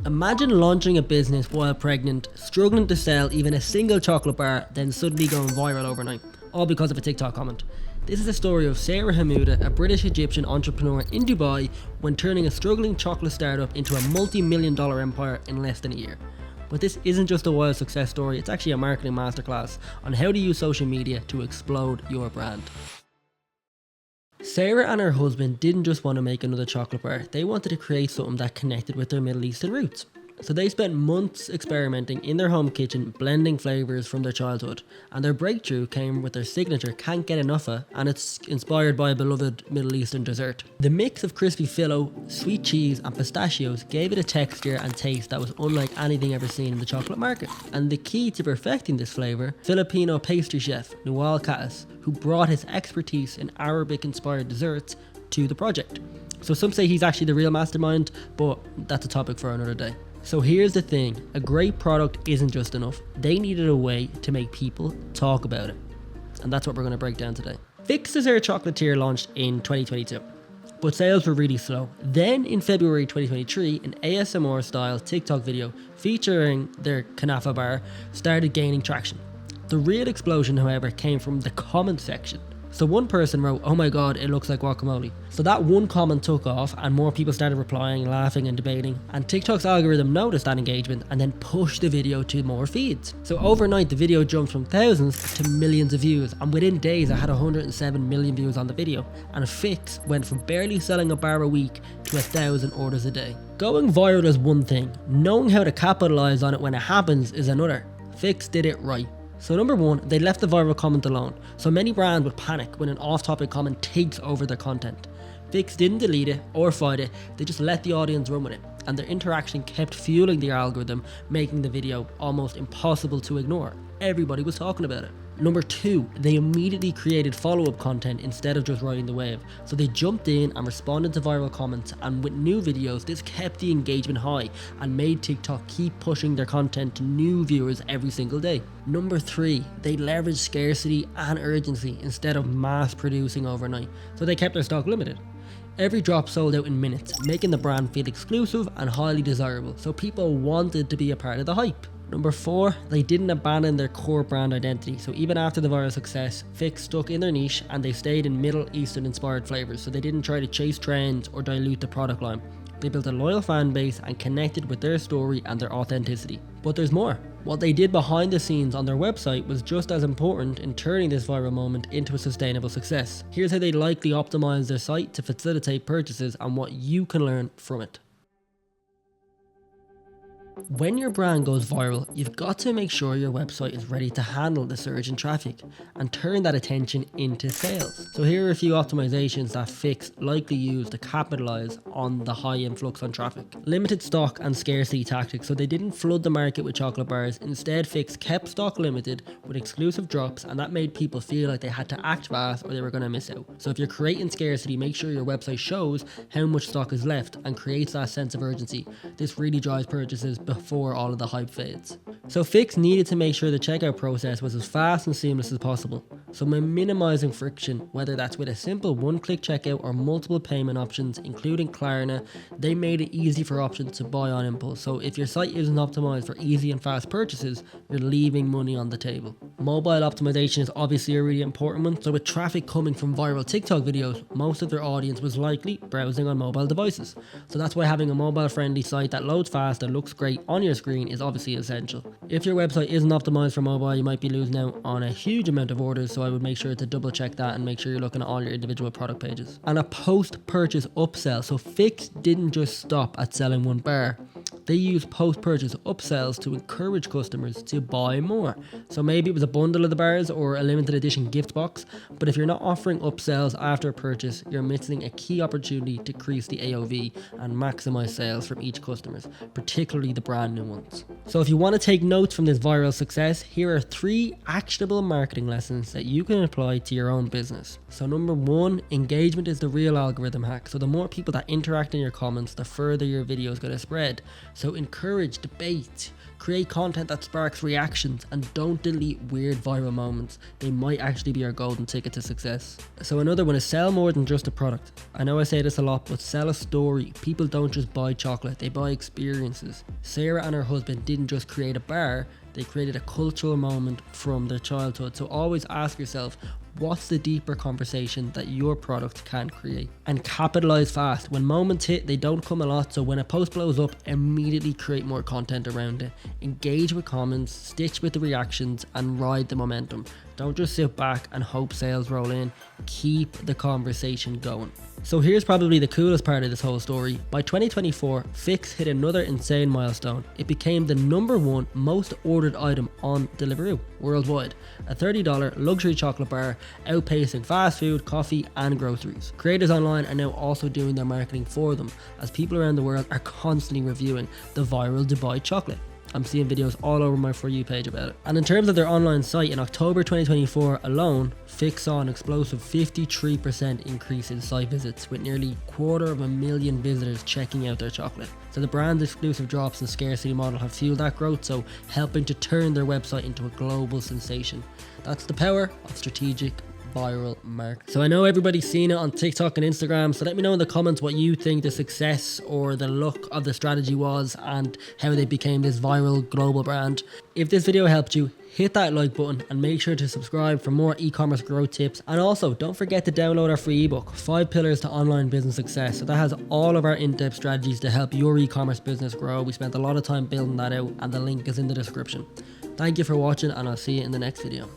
Imagine launching a business while pregnant, struggling to sell even a single chocolate bar, then suddenly going viral overnight, all because of a TikTok comment. This is the story of Sarah Hamouda, a British-Egyptian entrepreneur in Dubai, when turning a struggling chocolate startup into a multi-million-dollar empire in less than a year. But this isn't just a wild success story, it's actually a marketing masterclass on how to use social media to explode your brand. Sarah and her husband didn't just want to make another chocolate bar, they wanted to create something that connected with their Middle Eastern roots. So they spent months experimenting in their home kitchen, blending flavours from their childhood, and their breakthrough came with their signature Can't Get Enough, and it's inspired by a beloved Middle Eastern dessert. The mix of crispy phyllo, sweet cheese and pistachios gave it a texture and taste that was unlike anything ever seen in the chocolate market. And the key to perfecting this flavour, Filipino pastry chef Noel Kattis, who brought his expertise in Arabic-inspired desserts to the project. So some say he's actually the real mastermind, but that's a topic for another day. So here's the thing, a great product isn't just enough. They needed a way to make people talk about it. And that's what we're going to break down today. Fix Dessert Chocolatier launched in 2022, but sales were really slow. Then in February 2023, an ASMR style TikTok video featuring their Kanafa bar started gaining traction. The real explosion, however, came from the comment section. So one person wrote, "Oh my god, it looks like guacamole." So that one comment took off and more people started replying, laughing and debating, and TikTok's algorithm noticed that engagement and then pushed the video to more feeds. So overnight the video jumped from thousands to millions of views, and within days it had 107 million views on the video, and Fix went from barely selling a bar a week to 1,000 orders a day. Going viral is one thing, knowing how to capitalize on it when it happens is another. Fix did it right. So number one, they left the viral comment alone. So many brands would panic when an off-topic comment takes over their content. Fix didn't delete it or fight it, they just let the audience run with it. And their interaction kept fueling the algorithm, making the video almost impossible to ignore. Everybody was talking about it. Number two, they immediately created follow-up content instead of just riding the wave. So they jumped in and responded to viral comments, and with new videos, this kept the engagement high and made TikTok keep pushing their content to new viewers every single day. Number three, they leveraged scarcity and urgency instead of mass producing overnight. So they kept their stock limited. Every drop sold out in minutes, making the brand feel exclusive and highly desirable, so people wanted to be a part of the hype. Number four, they didn't abandon their core brand identity, so even after the viral success, Fix stuck in their niche and they stayed in Middle Eastern inspired flavours, so they didn't try to chase trends or dilute the product line. They built a loyal fan base and connected with their story and their authenticity. But there's more. What they did behind the scenes on their website was just as important in turning this viral moment into a sustainable success. Here's how they likely optimised their site to facilitate purchases and what you can learn from it. When your brand goes viral, you've got to make sure your website is ready to handle the surge in traffic and turn that attention into sales. So here are a few optimizations that Fix likely used to capitalize on the high influx on traffic. Limited stock and scarcity tactics, so they didn't flood the market with chocolate bars. Instead, Fix kept stock limited with exclusive drops, and that made people feel like they had to act fast or they were going to miss out. So if you're creating scarcity, make sure your website shows how much stock is left and creates that sense of urgency. This really drives purchases before all of the hype fades. So Fix needed to make sure the checkout process was as fast and seamless as possible. So by minimizing friction, whether that's with a simple one-click checkout or multiple payment options, including Klarna, they made it easy for options to buy on impulse. So if your site isn't optimized for easy and fast purchases, you're leaving money on the table. Mobile optimization is obviously a really important one. So with traffic coming from viral TikTok videos, most of their audience was likely browsing on mobile devices. So that's why having a mobile-friendly site that loads fast and looks great on your screen is obviously essential. If your website isn't optimized for mobile, you might be losing out on a huge amount of orders, so I would make sure to double check that and make sure you're looking at all your individual product pages. And a post-purchase upsell, so Fix didn't just stop at selling one bar. They used post-purchase upsells to encourage customers to buy more. So maybe it was a bundle of the bars or a limited edition gift box, but if you're not offering upsells after a purchase, you're missing a key opportunity to increase the AOV and maximize sales from each customer, particularly the brand new ones. So if you want to take notes from this viral success, here are 3 actionable marketing lessons that you can apply to your own business. So number 1, engagement is the real algorithm hack. So the more people that interact in your comments, the further your video is going to spread. So encourage debate, create content that sparks reactions, and don't delete weird viral moments. They might actually be our golden ticket to success. So another one is sell more than just a product. I know I say this a lot, but sell a story. People don't just buy chocolate, they buy experiences. Sarah and her husband didn't just create a bar, they created a cultural moment from their childhood. So always ask yourself, what's the deeper conversation that your product can create? And capitalize fast. When moments hit, they don't come a lot, so when a post blows up, immediately create more content around it. Engage with comments, stitch with the reactions, and ride the momentum. Don't just sit back and hope sales roll in. Keep the conversation going. So here's probably the coolest part of this whole story. By 2024, Fix hit another insane milestone. It became the #1 most ordered item on Deliveroo worldwide. A $30 luxury chocolate bar, outpacing fast food, coffee, and groceries. Creators online are now also doing their marketing for them, as people around the world are constantly reviewing the viral Dubai chocolate. I'm seeing videos all over my For You page about it. And in terms of their online site, in October 2024 alone, Fix saw an explosive 53% increase in site visits, with nearly 250,000 visitors checking out their chocolate. So the brand's exclusive drops and scarcity model have fueled that growth, so helping to turn their website into a global sensation. That's the power of strategic viral marketing. So I know everybody's seen it on TikTok and Instagram, so let me know in the comments what you think the success or the look of the strategy was and how they became this viral global brand. If this video helped you, hit that like button and make sure to subscribe for more e-commerce growth tips. And also don't forget to download our free ebook, 5 Pillars to Online Business Success. So that has all of our in-depth strategies to help your e-commerce business grow. We spent a lot of time building that out, and the link is in the description. Thank you for watching, and I'll see you in the next video.